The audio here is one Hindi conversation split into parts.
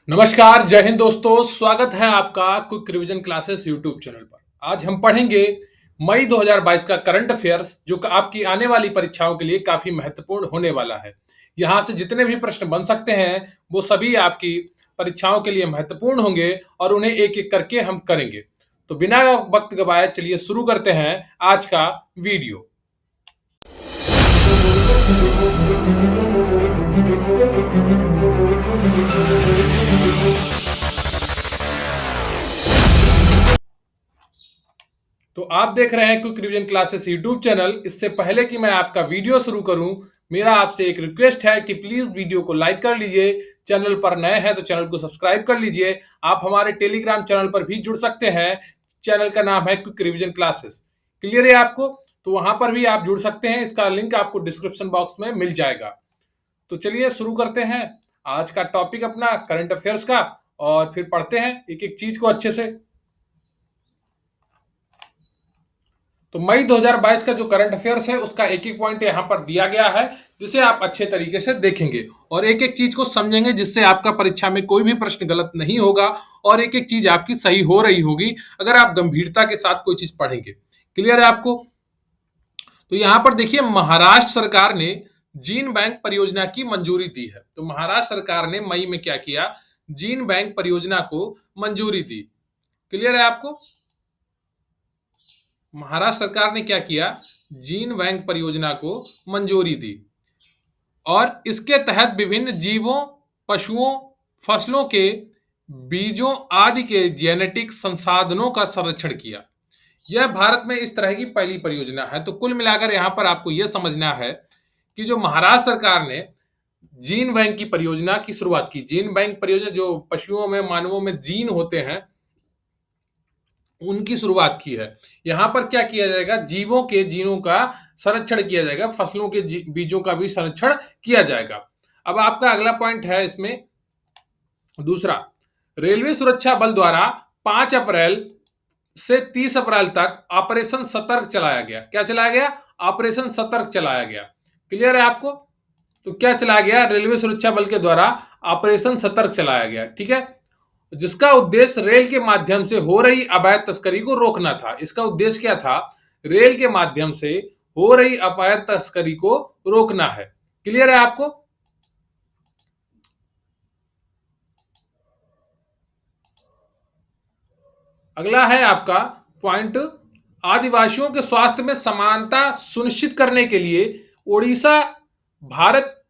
नमस्कार, जय हिंद दोस्तों। स्वागत है आपका quick revision classes YouTube channel पर। आज हम पढ़ेंगे मई 2022 का करंट अफेयर्स, जो कि आपकी आने वाली परीक्षाओं के लिए काफी महत्वपूर्ण होने वाला है। यहाँ से जितने भी प्रश्न बन सकते हैं, वो सभी आपकी परीक्षाओं के लिए महत्वपूर्ण होंगे और उन्हें एक-एक करके हम करेंगे। तो बिना वक्त गवाए चलिए शुरू करते हैं आज का वीडियो। तो आप देख रहे हैं quick revision classes YouTube channel. इससे पहले कि मैं आपका वीडियो शुरू करूं, मेरा आपसे एक रिक्वेस्ट है कि प्लीज वीडियो को लाइक कर लीजिए। चैनल पर नए हैं तो चैनल को सब्सक्राइब कर लीजिए। आप हमारे टेलीग्राम चैनल पर भी जुड़ सकते हैं। चैनल का नाम है क्विक रिवीजन क्लासेस। क्लियर है आपको? तो वहां पर भी आप जुड़ सकते हैं। इसका लिंक आपको डिस्क्रिप्शन बॉक्स में मिल जाएगा। तो चलिए शुरू करते हैं आज का टॉपिक अपना करंट अफेयर्स का, और फिर पढ़ते हैं एक एक चीज को अच्छे से। तो मई 2022 का जो करंट अफेयर्स है, उसका एक एक पॉइंट यहाँ पर दिया गया है, जिसे आप अच्छे तरीके से देखेंगे और एक एक चीज को समझेंगे, जिससे आपका परीक्षा में कोई भी प्रश्न गलत नहीं होगा और एक एक चीज आपकी सही हो रही होगी, अगर आप गंभीरता के साथ कोई चीज पढ़ेंगे। क्लियर है आपको? तो यहाँ पर देखिए, महाराष्ट्र सरकार ने जीन बैंक परियोजना की मंजूरी दी है। तो महाराष्ट्र सरकार ने मई में क्या किया? जीन बैंक परियोजना को मंजूरी दी। क्लियर है आपको? महाराष्ट्र सरकार ने क्या किया? जीन बैंक परियोजना को मंजूरी दी और इसके तहत विभिन्न जीवों, पशुओं, फसलों के बीजों आदि के जेनेटिक संसाधनों का संरक्षण किया। यह भारत में इस तरह की पहली परियोजना है। तो कुल मिलाकर यहाँ पर आपको यह समझना है कि जो महाराष्ट्र सरकार ने जीन बैंक की परियोजना की शुरुआत की, जीन बैंक परियोजना जो पशुओं में, मानवों में जीन होते हैं, उनकी शुरुआत की है। यहाँ पर क्या किया जाएगा? जीवों के जीनों का संरक्षण किया जाएगा, फसलों के बीजों का भी संरक्षण किया जाएगा। अब आपका अगला पॉइंट है इसमें दूसरा, रेलवे सुरक्षा बल द्वारा 5 अप्रैल से 30 अप्रैल तक ऑपरेशन सतर्क चलाया गया। क्या चलाया गया? ऑपरेशन सतर्क चलाया गया। क्लियर है आपको? तो क्या चलाया गया? रेलवे सुरक्षा बल के द्वारा ऑपरेशन सतर्क चलाया गया। ठीक है, जिसका उद्देश्य रेल के माध्यम से हो रही अवैध तस्करी को रोकना था। इसका उद्देश्य क्या था? रेल के माध्यम से हो रही अवैध तस्करी को रोकना है। क्लियर है आपको? अगला है आपका पॉइंट, आदिवासियों के स्वास्थ्य में समानता सुनिश्चित करने के लिए ओडिशा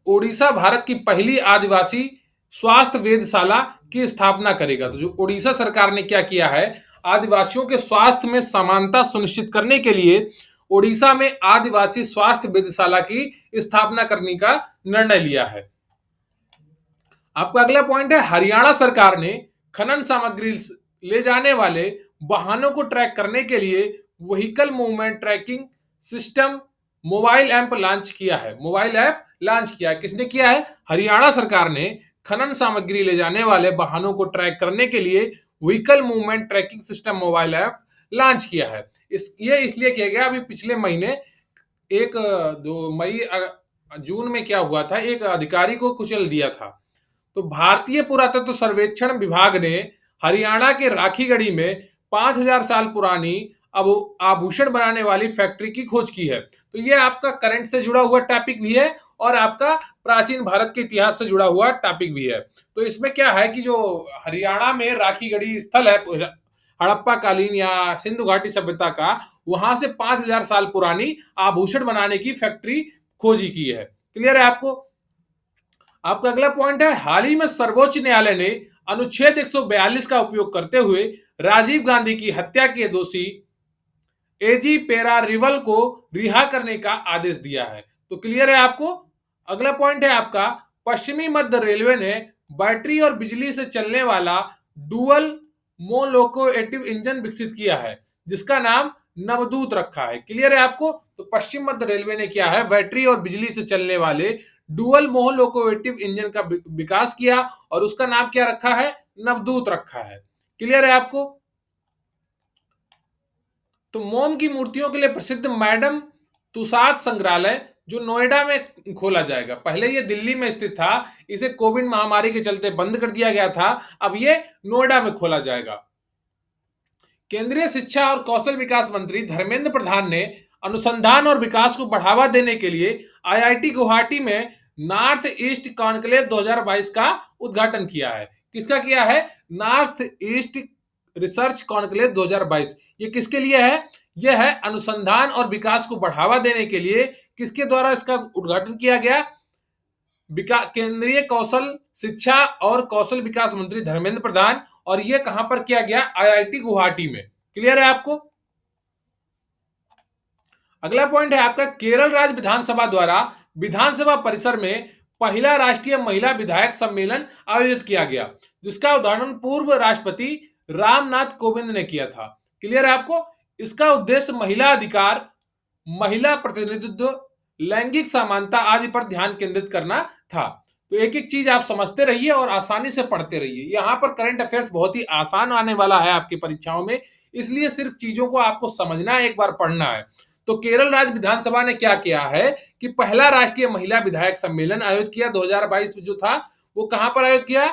ओडिशा भारत की पहली आदिवासी स्वास्थ्य वेधशाला की स्थापना करेगा। तो जो ओडिशा सरकार ने क्या किया है, आदिवासियों के स्वास्थ्य में समानता सुनिश्चित करने के लिए ओडिशा में आदिवासी स्वास्थ्य वेधशाला की स्थापना करने का निर्णय लिया है। आपका अगला पॉइंट है, हरियाणा सरकार ने खनन सामग्री ले जाने वाले वाहनों को ट्रैक करने के लिए vehicle movement tracking system mobile app launch किया है। मोबाइल ऐप लॉन्च किया है। किसने किया है? हरियाणा सरकार ने खनन सामग्री ले जाने वाले वाहनों को ट्रैक करने के लिए vehicle movement tracking system mobile app launch किया है। ये इसलिए किया गया, अभी पिछले महीने एक दो मई जून में क्या हुआ था, एक अधिकारी को कुचल दिया था। तो भारतीय पुरातत्व सर्वेक्षण विभाग ने हरियाणा के राखीगढ़ी में 5000 साल पुरानी अब आभूषण बनाने वाली फैक्ट्री की खोज की है। तो ये आपका करंट से जुड़ा हुआ टॉपिक भी है और आपका प्राचीन भारत के इतिहास से जुड़ा हुआ टॉपिक भी है। तो इसमें क्या है कि जो हरियाणा में राखीगढ़ी स्थल है हड़प्पा कालीन या सिंधु घाटी सभ्यता का, वहां से 5000 साल पुरानी आभूषण बनाने की फैक्ट्री खोजी की है। क्लियर है आपको? आपका अगला पॉइंट है, हाल ही में सर्वोच्च न्यायालय ने अनुच्छेद 142 का उपयोग करते हुए राजीव गांधी की हत्या के दोषी एजी पेरारिवल को रिहा करने का आदेश दिया है। तो क्लियर है आपको? अगला पॉइंट है आपका, पश्चिमी मध्य रेलवे ने बैटरी और बिजली से चलने वाला डुअल मोलोकोएटिव इंजन विकसित किया है, जिसका नाम नवदूत रखा है। क्लियर है आपको? तो पश्चिम मध्य रेलवे ने क्या है, बैटरी और बिजली से चलने वाले डुअल मोलोकोएटिव इंजन का विकास किया और उसका नाम क्या रखा है? नवदूत रखा है। क्लियर है आपको? तो मोम की मूर्तियों के लिए प्रसिद्ध मैडम तुसाद संग्रहालय जो नोएडा में खोला जाएगा। पहले ये दिल्ली में स्थित था, इसे कोविड महामारी के चलते बंद कर दिया गया था, अब ये नोएडा में खोला जाएगा। केंद्रीय शिक्षा और कौशल विकास मंत्री धर्मेंद्र प्रधान ने अनुसंधान और विकास को बढ़ावा देने के लिए आईआईटी गुवाहाटी में नॉर्थ ईस्ट कॉन्क्लेव 2022 का उद्घाटन किया है। किसका किया है? North east research conclave 2022। ये किसके लिए है? यह है अनुसंधान और विकास को बढ़ावा देने के लिए। किसके द्वारा इसका उद्घाटन किया गया? केंद्रीय कौशल शिक्षा और कौशल विकास मंत्री धर्मेंद्र प्रधान। और यह कहां पर किया गया? आईआईटी गुवाहाटी में। क्लियर है आपको? अगला पॉइंट है आपका, केरल राज्य विधानसभा द्वारा विधानसभा परिसर में पहला राष्ट्रीय महिला विधायक सम्मेलन आयोजित किया गया, जिसका उद्घाटन पूर्व राष्ट्रपति रामनाथ कोविंद ने किया था। क्लियर है आपको? इसका उद्देश्य महिला अधिकार, महिला प्रतिनिधित्व, लैंगिक समानता आदि पर ध्यान केंद्रित करना था। तो एक एक चीज आप समझते रहिए और आसानी से पढ़ते रहिए। यहाँ पर करंट अफेयर्स बहुत ही आसान आने वाला है आपकी परीक्षाओं में, इसलिए सिर्फ चीजों को आपको समझना है, एक बार पढ़ना है। तो केरल राज्य विधानसभा ने क्या किया है कि पहला राष्ट्रीय महिला विधायक सम्मेलन आयोजित किया 2022 में। जो था वो कहां पर आयोजित किया?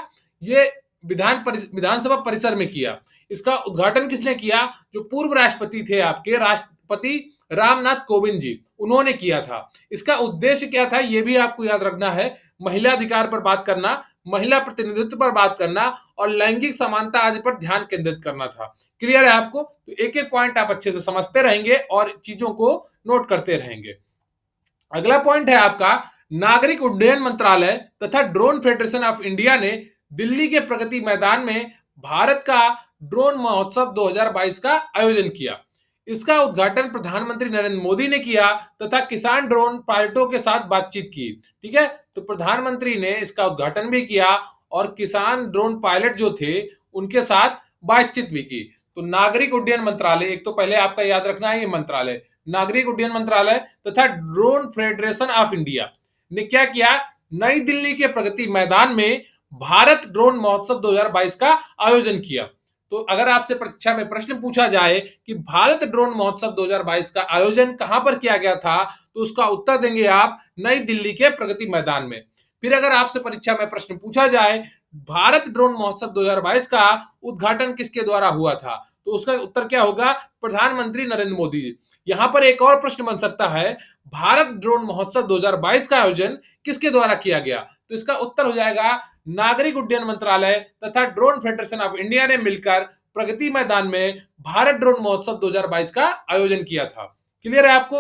ये विधानसभा परिसर में किया। इसका उद्घाटन किसने किया? जो पूर्व राष्ट्रपति थे आपके, राष्ट्रपति रामनाथ कोविंद जी, उन्होंने किया था। इसका उद्देश्य क्या था ये भी आपको याद रखना है। महिला अधिकार पर बात करना, महिला प्रतिनिधित्व पर बात करना और लैंगिक समानता आदि पर ध्यान केंद्रित करना था। क्लियर है आपको? तो एक एक पॉइंट आप अच्छे से समझते रहेंगे और चीजों को नोट करते रहेंगे। अगला पॉइंट है आपका, नागरिक उड्डयन मंत्रालय तथा ड्रोन फेडरेशन ऑफ इंडिया ने दिल्ली के प्रगति मैदान में भारत का ड्रोन महोत्सव 2022 का आयोजन किया। इसका उद्घाटन प्रधानमंत्री नरेंद्र मोदी ने किया तथा किसान ड्रोन पायलटों के साथ बातचीत की। ठीक है, तो प्रधानमंत्री ने इसका उद्घाटन भी किया और किसान ड्रोन पायलट जो थे उनके साथ बातचीत भी की। तो नागरिक उड्डयन मंत्रालय, एक तो पहले आपका याद रखना है ये मंत्रालय, नागरिक उड्डयन मंत्रालय तथा ड्रोन फेडरेशन ऑफ इंडिया ने क्या किया? नई दिल्ली के प्रगति मैदान में भारत ड्रोन महोत्सव 2022 का आयोजन किया। तो अगर आपसे परीक्षा में प्रश्न पूछा जाए कि भारत ड्रोन महोत्सव 2022 का आयोजन कहां पर किया गया था, तो उसका उत्तर देंगे आप नई दिल्ली के प्रगति मैदान में। फिर अगर आपसे परीक्षा में प्रश्न पूछा जाए भारत ड्रोन महोत्सव 2022 का उद्घाटन किसके द्वारा हुआ था, तो उसका उत्तर क्या होगा? प्रधानमंत्री नरेंद्र मोदी जी। यहां पर एक और प्रश्न बन सकता है, भारत ड्रोन महोत्सव 2022 का आयोजन किसके द्वारा किया गया, तो इसका उत्तर हो जाएगा नागरिक उड्डयन मंत्रालय तथा ड्रोन फेडरेशन ऑफ इंडिया ने मिलकर प्रगति मैदान में भारत ड्रोन महोत्सव 2022 का आयोजन किया था। क्लियर है आपको?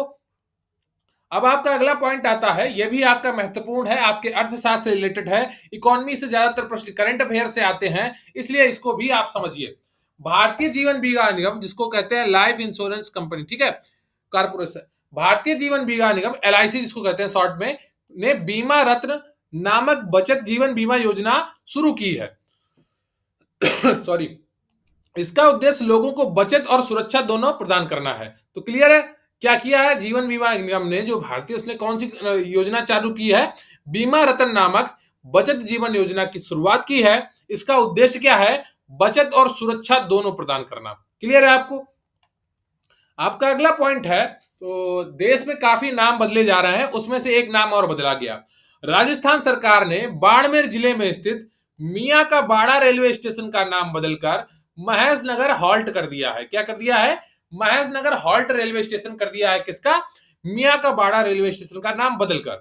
अब आपका अगला पॉइंट आता है, यह भी आपका महत्वपूर्ण है, आपके अर्थशास्त्र से रिलेटेड है। इकोनॉमी से ज्यादातर प्रश्न करंट अफेयर से आते हैं, इसलिए इसको भी आप समझिए। भारतीय जीवन बीमा निगम, जिसको कहते हैं लाइफ इंश्योरेंस कंपनी, ठीक है, कारपोरेशन, भारतीय जीवन बीमा निगम एलआईसी जिसको कहते हैं शॉर्ट में, ने बीमा रत्न नामक बचत जीवन बीमा योजना शुरू की है। सॉरी, इसका उद्देश्य लोगों को बचत और सुरक्षा दोनों प्रदान करना है। तो क्लियर है क्या किया है जीवन बीमा निगम ने? जो भारतीय, उसने कौन सी योजना चालू की है? बीमा रत्न नामक बचत जीवन योजना की शुरुआत की है। इसका उद्देश्य क्या है? बचत और सुरक्षा दोनों प्रदान करना। क्लियर है आपको? आपका अगला पॉइंट है, तो देश में काफी नाम बदले जा रहे हैं, उसमें से एक नाम और बदला गया। राजस्थान सरकार ने बाड़मेर जिले में स्थित मियां का बाड़ा रेलवे स्टेशन का नाम बदलकर महेश नगर हॉल्ट कर दिया है। क्या कर दिया है? महेश नगर हॉल्ट रेलवे स्टेशन कर दिया है। किसका? मियां का बाड़ा रेलवे स्टेशन का नाम बदलकर।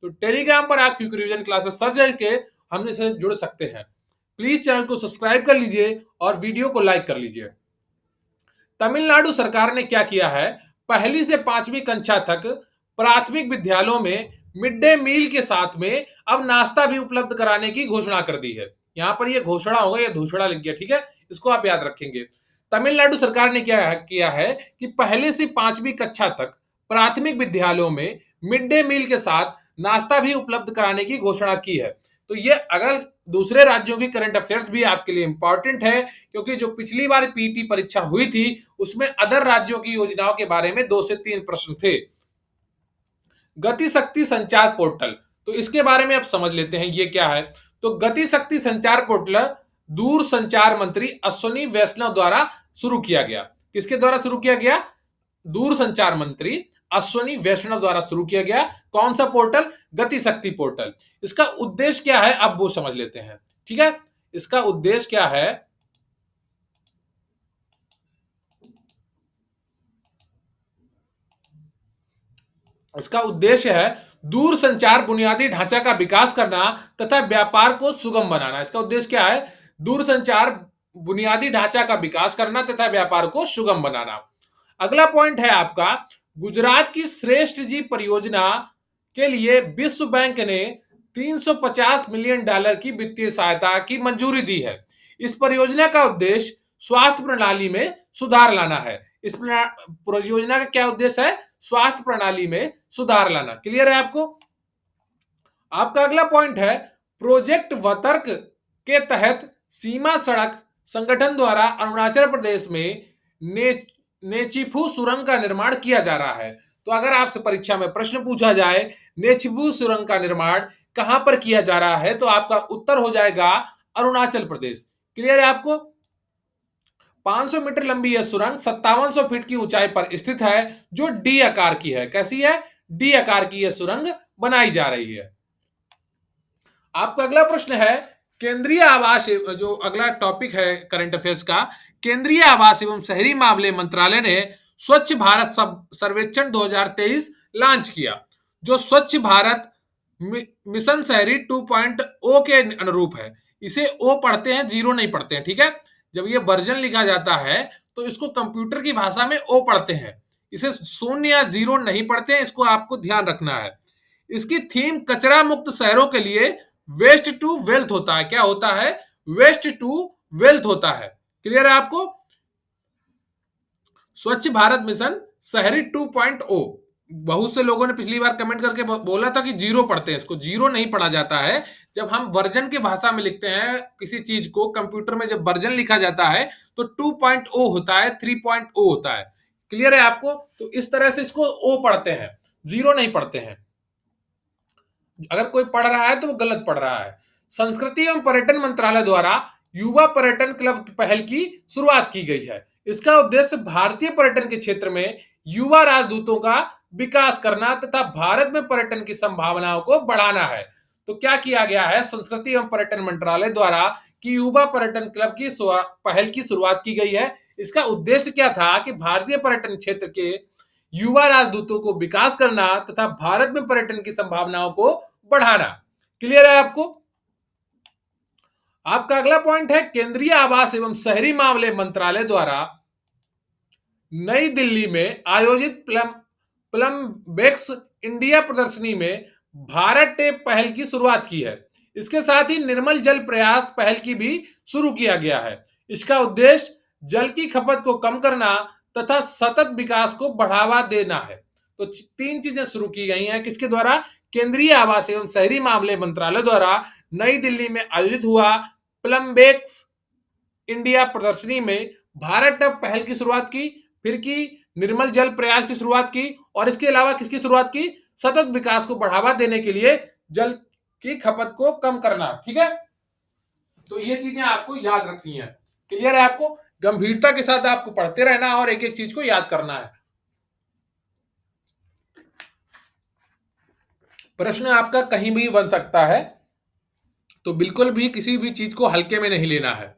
तो टेलीग्राम पर आप क्विक रिवीजन क्लासेस सर्च करके हमने से जुड़ सकते हैं। प्लीज चैनल को सब्सक्राइब कर लीजिए और वीडियो को लाइक कर लीजिए। तमिलनाडु सरकार ने क्या किया है? पहली से 5वीं कक्षा तक प्राथमिक विद्यालयों में मिड डे मील के साथ में अब नाश्ता भी उपलब्ध कराने की घोषणा कर दी है। यहां पर यह घोषणा होगा, यह घोषणा लिख गया, ठीक है, इसको आप याद रखेंगे। तमिलनाडु सरकार ने क्या किया है कि पहले से 5वीं कक्षा तक प्राथमिक विद्यालयों में मिड डे मील के साथ नाश्ता भी उपलब्ध कराने की घोषणा की है। तो ये अगर दूसरे राज्यों की करंट अफेयर्स भी आपके लिए इंपॉर्टेंट है, क्योंकि जो पिछली बार पीटी परीक्षा हुई थी उसमें अदर राज्यों की योजनाओं के बारे में 2 से 3 प्रश्न थे। गति शक्ति संचार पोर्टल, तो इसके बारे में आप समझ लेते हैं ये क्या है। तो गति शक्ति संचार पोर्टल दूर संचार मंत्री अश्विनी वैष्णव द्वारा शुरू किया गया। किसके द्वारा शुरू किया गया? दूर संचार मंत्री अश्वनी वैष्णव द्वारा शुरू किया गया। कौन सा पोर्टल? गति शक्ति पोर्टल। इसका उद्देश्य क्या है अब वो समझ लेते हैं। ठीक है, इसका उद्देश्य क्या है? इसका उद्देश्य है दूर संचार बुनियादी ढांचा का विकास करना तथा व्यापार को सुगम बनाना। इसका उद्देश्य क्या है? दूर संचार बुनियादी ढांचा का विकास करना तथा व्यापार को सुगम बनाना। अगला पॉइंट है आपका, गुजरात की श्रेष्ठ जी परियोजना के लिए विश्व बैंक ने 350 मिलियन डॉलर की वित्तीय सहायता की मंजूरी दी है। इस परियोजना का उद्देश्य स्वास्थ्य प्रणाली में सुधार लाना है। इस परियोजना का क्या उद्देश्य है? स्वास्थ्य प्रणाली में सुधार लाना। क्लियर है आपको? आपका अगला पॉइंट है, प्रोजेक्ट वतर्क के तहत सीमा सड़क संगठन द्वारा अरुणाचल प्रदेश में ने नेचिफू सुरंग का निर्माण किया जा रहा है। तो अगर आपसे परीक्षा में प्रश्न पूछा जाए नेचिफू सुरंग का निर्माण कहां पर किया जा रहा है, तो आपका उत्तर हो जाएगा अरुणाचल प्रदेश। क्लियर है आपको? 500 मीटर लंबी यह सुरंग 5700 फीट की ऊंचाई पर स्थित है, जो डी आकार की है। कैसी है? डी आकार की यह सुरंग बनाई जा रही है। आपका अगला प्रश्न है, केंद्रीय आवास जो अगला टॉपिक है करंट अफेयर्स का, केंद्रीय आवास एवं शहरी मामले मंत्रालय ने स्वच्छ भारत सर्वेक्षण 2023 लॉन्च किया, जो स्वच्छ भारत मिशन शहरी 2.0 के अनुरूप है। इसे ओ पढ़ते हैं, जीरो नहीं पढ़ते हैं। ठीक है, जब ये वर्जन लिखा जाता है तो इसको कंप्यूटर की भाषा में ओ पढ़ते हैं, इसे शून्य या जीरो नहीं पढ़ते हैं। इसको आपको ध्यान रखना है। इसकी थीम कचरा मुक्त शहरों के लिए वेस्ट टू वेल्थ होता है। क्या होता है? वेस्ट टू वेल्थ होता है। क्लियर है आपको? स्वच्छ भारत मिशन शहरी 2.0। बहुत से लोगों ने पिछली बार कमेंट करके बोला था कि जीरो पढ़ते हैं, इसको जीरो नहीं पढ़ा जाता है। जब हम वर्जन की भाषा में लिखते हैं किसी चीज को, कंप्यूटर में जब वर्जन लिखा जाता है तो 2.0 होता है, 3.0 होता है। क्लियर है आपको? तो इस तरह से इसको ओ पढ़ते हैं, जीरो नहीं पढ़ते हैं। अगर कोई पढ़ रहा है तो वो गलत पढ़ रहा है। संस्कृति एवं पर्यटन मंत्रालय द्वारा युवा पर्यटन क्लब पहल की शुरुआत की गई है। इसका उद्देश्य भारतीय पर्यटन के क्षेत्र में युवा राजदूतों का विकास करना तथा भारत में पर्यटन की संभावनाओं को बढ़ाना है। तो क्या किया गया है? संस्कृति एवं पर्यटन मंत्रालय द्वारा कि युवा पर्यटन क्लब की पहल की शुरुआत की गई है। इसका उद्देश्य क्या था कि भारतीय पर्यटन क्षेत्र के युवा राजदूतों को विकास करना तथा भारत में पर्यटन की संभावनाओं को बढ़ाना। क्लियर है आपको? आपका अगला पॉइंट है, केंद्रीय आवास एवं शहरी मामले मंत्रालय द्वारा नई दिल्ली में आयोजित प्लम्बेक्स इंडिया प्रदर्शनी में भारत टेप पहल की शुरुआत की है। इसके साथ ही निर्मल जल प्रयास पहल की भी शुरू किया गया है। इसका उद्देश्य जल की खपत को कम करना तथा सतत विकास को बढ़ावा देना है। तो तीन चीजें शुरू की गई हैं। किसके द्वारा? केंद्रीय आवास एवं शहरी मामले मंत्रालय द्वारा नई दिल्ली में आयोजित हुआ प्लम्बेक्स इंडिया प्रदर्शनी में भारत टब पहल की शुरुआत की, फिर की निर्मल जल प्रयास की शुरुआत की, और इसके अलावा किसकी शुरुआत की? सतत विकास को बढ़ावा देने के लिए जल की खपत को कम करना। ठीक है, तो ये चीजें आपको याद रखनी है। क्लियर है आपको? गंभीरता के साथ आपको पढ़ते रहना और एक एक चीज को याद करना है। प्रश्न आपका कहीं भी बन सकता है, तो बिल्कुल भी किसी भी चीज को हल्के में नहीं लेना है।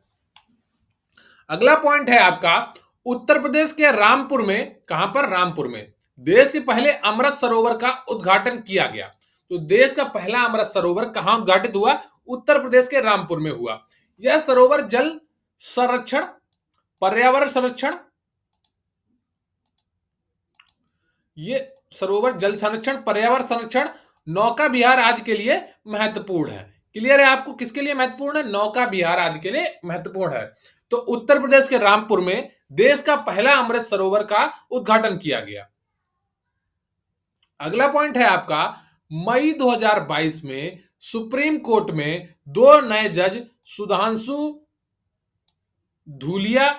अगला पॉइंट है आपका, उत्तर प्रदेश के रामपुर में, कहां पर? रामपुर में देश के पहले अमृत सरोवर का उद्घाटन किया गया। तो देश का पहला अमृत सरोवर कहां उद्घाटित हुआ? उत्तर प्रदेश के रामपुर में हुआ। यह सरोवर जल संरक्षण, पर्यावरण संरक्षण, ये सरोवर जल संरक्षण, पर्यावरण संरक्षण, नौका विहार आदि के लिए महत्वपूर्ण है। क्लियर है आपको? किसके लिए महत्वपूर्ण है? नौका विहार आदि के लिए महत्वपूर्ण है। तो उत्तर प्रदेश के रामपुर में देश का पहला अमृत सरोवर का उद्घाटन किया गया। अगला पॉइंट है आपका, मई 2022 में सुप्रीम कोर्ट में दो नए जज सुधांशु धूलिया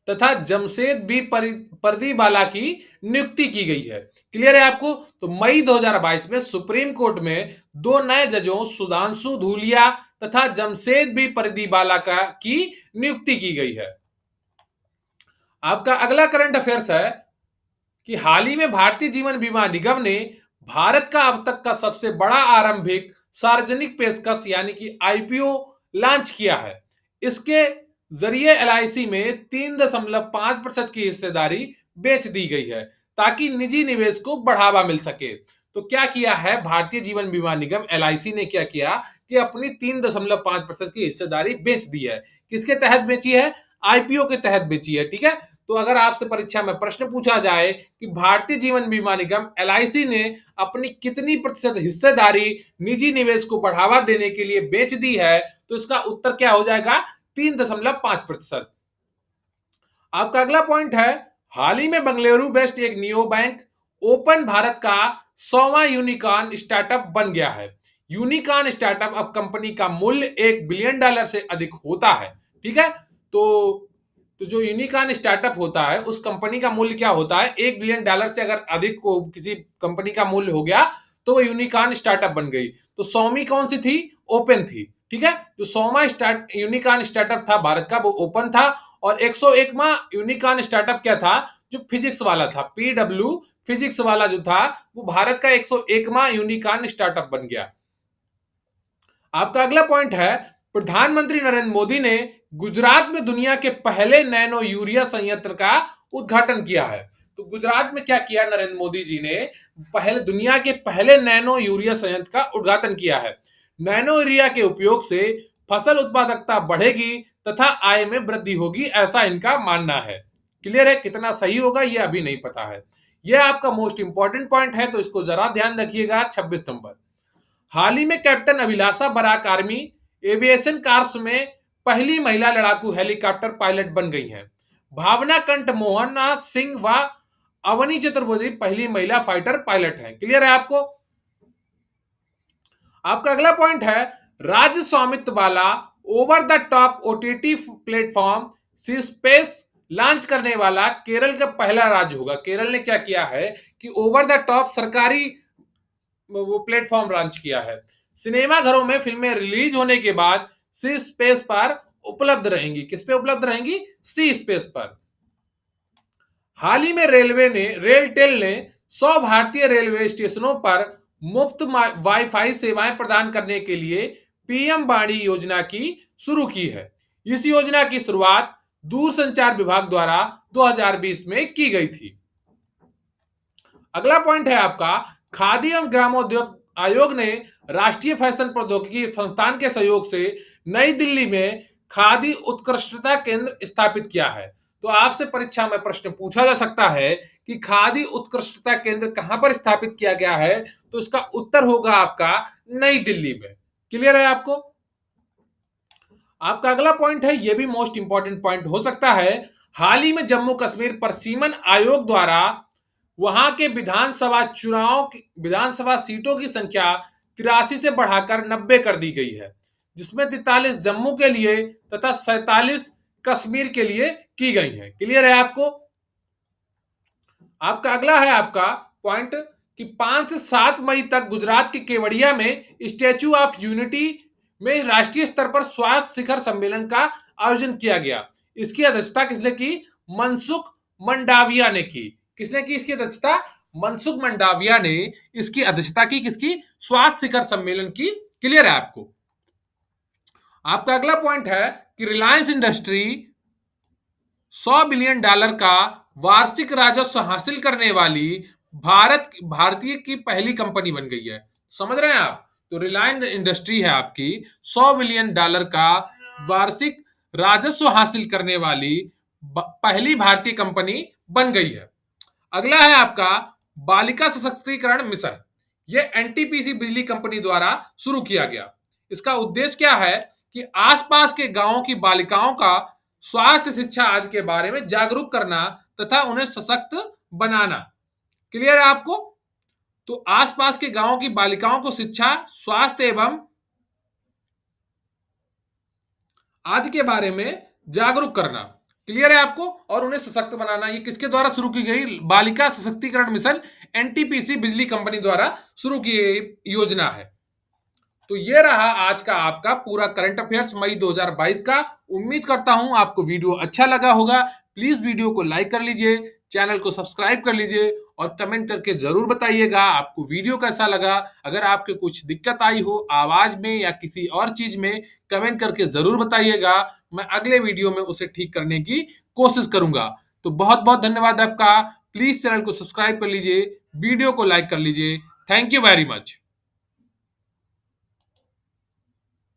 तथा जमशेद बी परदीवाला की नियुक्ति की गई है। क्लियर है आपको? तो मई 2022 में सुप्रीम कोर्ट में दो नए जजों सुधांशु धूलिया तथा जमशेद बी परदीवाला की नियुक्ति की गई है। आपका अगला करंट अफेयर्स है कि हाल ही में भारतीय जीवन बीमा निगम ने भारत का अब तक का सबसे बड़ा आरंभिक सार्वजनिक पेशकश यानी कि आईपीओ लॉन्च किया है। इसके जरिए एलआईसी में 3.5% की हिस्सेदारी बेच दी गई है ताकि निजी निवेश को बढ़ावा मिल सके। तो क्या किया है भारतीय जीवन बीमा निगम एलआईसी ने, क्या किया कि अपनी 3.5% की हिस्सेदारी बेच दी है। किसके तहत बेची है? आईपीओ के तहत बेची है। ठीक है, तो अगर आपसे परीक्षा में प्रश्न पूछा जाए कि भारतीय जीवन बीमा निगम एलआईसी ने अपनी कितनी प्रतिशत हिस्सेदारी निजी निवेश को बढ़ावा देने के लिए बेच दी है, तो इसका उत्तर क्या हो जाएगा? 3.5%। आपका अगला पॉइंट है, हाल ही में बेंगलुरु बेस्ड एक नियो बैंक ओपन भारत का 100वां यूनिकॉर्न स्टार्टअप बन गया है। यूनिकॉर्न स्टार्टअप अब कंपनी का मूल्य $1 बिलियन से अधिक होता है। ठीक है, तो जो यूनिकॉर्न स्टार्टअप होता है उस कंपनी का मूल्य क्या होता है? $1 बिलियन से अगर अधिक को किसी कंपनी का मूल्य हो गया तो वो यूनिकॉर्न स्टार्टअप बन गई। तो 100वीं कौन सी थी? ओपन थी। ठीक है, जो 100वां यूनिकॉर्न स्टार्टअप था भारत का वो ओपन था, और 101वां यूनिकॉर्न स्टार्टअप क्या था? जो फिजिक्स वाला था, पीडब्ल्यू फिजिक्स वाला जो था वो भारत का 101वां यूनिकॉर्न स्टार्टअप बन गया। आपका अगला पॉइंट है, प्रधानमंत्री नरेंद्र मोदी ने गुजरात में दुनिया के पहले नैनो यूरिया संयंत्र का उद्घाटन किया है। तो गुजरात में क्या किया नरेंद्र मोदी जी ने? दुनिया के पहले नैनो यूरिया संयंत्र का उद्घाटन किया है। नैनो यूरिया के उपयोग से फसल उत्पादकता बढ़ेगी तथा आय में वृद्धि होगी, ऐसा इनका मानना है। क्लियर है? कितना सही होगा ये अभी नहीं पता है। यह आपका मोस्ट इंपॉर्टेंट पॉइंट है, तो इसको जरा ध्यान रखिएगा। 26 नंबर, हाल ही में कैप्टन अभिलाषा बराक आर्मी एविएशन कार्प्स में पहली महिला लड़ाकू हेलीकॉप्टर पायलट बन गई हैं। भावना कंठ मोहना सिंह व अवनी चतुर्वेदी पहली महिला फाइटर पायलट हैं। क्लियर है आपको? आपका अगला पॉइंट है, राज्य स्वामित्व वाला over the top OTT platform C space launch करने वाला केरल का पहला राज्य होगा। केरल ने क्या किया है कि ओवर द टॉप सरकारी वो प्लेटफॉर्म लॉन्च किया है। सिनेमा घरों में फिल्में रिलीज होने के बाद सी स्पेस पर उपलब्ध रहेंगी। किस पे उपलब्ध रहेंगी? सी स्पेस पर। हाल ही में रेलटेल ने 100 भारतीय रेलवे स्टेशनों पर मुफ्त वाईफाई सेवाएं प्रदान करने के लिए पीएम वाणी योजना की शुरू की है। इस योजना की शुरुआत दूरसंचार विभाग द्वारा 2020 में की गई थी। अगला पॉइंट है आपका, खादी एवं ग्रामोद्योग आयोग ने राष्ट्रीय फैशन प्रौद्योगिकी संस्थान के सहयोग से नई दिल्ली में खादी उत्कृष्टता केंद्र स्थापित किया है। तो आपसे परीक्षा में प्रश्न पूछा जा सकता है कि खादी उत्कृष्टता केंद्र कहां पर स्थापित किया गया है, तो इसका उत्तर होगा आपका नई दिल्ली में। क्लियर है आपको? आपका अगला पॉइंट है, यह भी मोस्ट इंपॉर्टेंट पॉइंट हो सकता है, हाल ही में जम्मू कश्मीर प्रशीमन आयोग द्वारा वहां के विधानसभा सीटों की संख्या 83 से बढ़ाकर 90 कर दी गई है, जिसमें 43 जम्मू के लिए तथा 47 कश्मीर के लिए की गई है। क्लियर है आपको? आपका अगला है आपका पॉइंट कि 5 से 7 मई तक गुजरात के केवड़िया में स्टैच्यू ऑफ यूनिटी में राष्ट्रीय स्तर पर स्वास्थ्य शिखर सम्मेलन का आयोजन किया गया। इसकी अध्यक्षता किसने की? मनसुख मंडाविया ने की। किसने की इसकी अध्यक्षता? मनसुख मंडाविया ने इसकी अध्यक्षता की। किसकी? स्वास्थ्य शिखर सम्मेलन की। क्लियर है आपको? आपका अगला पॉइंट है कि रिलायंस इंडस्ट्री $100 बिलियन का वार्षिक राजस्व हासिल करने वाली भारतीय की पहली कंपनी बन गई है। समझ रहे हैं आप? तो रिलायंस इंडस्ट्री है आपकी $100 बिलियन का वार्षिक राजस्व हासिल करने वाली पहली भारतीय कंपनी बन गई है। अगला है आपका बालिका सशक्तिकरण मिशन। यह एनटीपीसी बिजली कंपनी द्वारा शुरू किया गया। इसका उद्देश्य क्या है कि आसपास के गांवों की बालिकाओं का स्वास्थ्य, शिक्षा आदि के बारे में जागरूक करना तथा उन्हें सशक्त बनाना। क्लियर है आपको? तो आसपास के गांवों की बालिकाओं को शिक्षा, स्वास्थ्य एवं आदि के बारे में जागरूक करना। क्लियर है आपको? और उन्हें सशक्त बनाना। ये किसके द्वारा शुरू की गई? बालिका सशक्तिकरण मिशन एनटीपीसी बिजली कंपनी द्वारा शुरू की गई योजना है। तो ये रहा आज का आपका पूरा करंट अफेयर्स मई 2022 का। उम्मीद करता हूं आपको वीडियो अच्छा लगा होगा। प्लीज वीडियो को लाइक कर लीजिए, चैनल को सब्सक्राइब कर लीजिए और कमेंट करके ज़रूर बताइएगा आपको वीडियो कैसा लगा। अगर आपके कुछ दिक्कत आई हो आवाज़ में या किसी और चीज़ में, कमेंट करके ज़रूर बताइएगा। मैं अगले वीडियो में उसे ठीक करने की कोशिश करूँगा। तो बहुत-बहुत धन्यवाद आपका। प्लीज़ चैनल को सब्सक्राइब कर लीजिए, वीडियो को लाइक कर लीजिए। Thank you very much.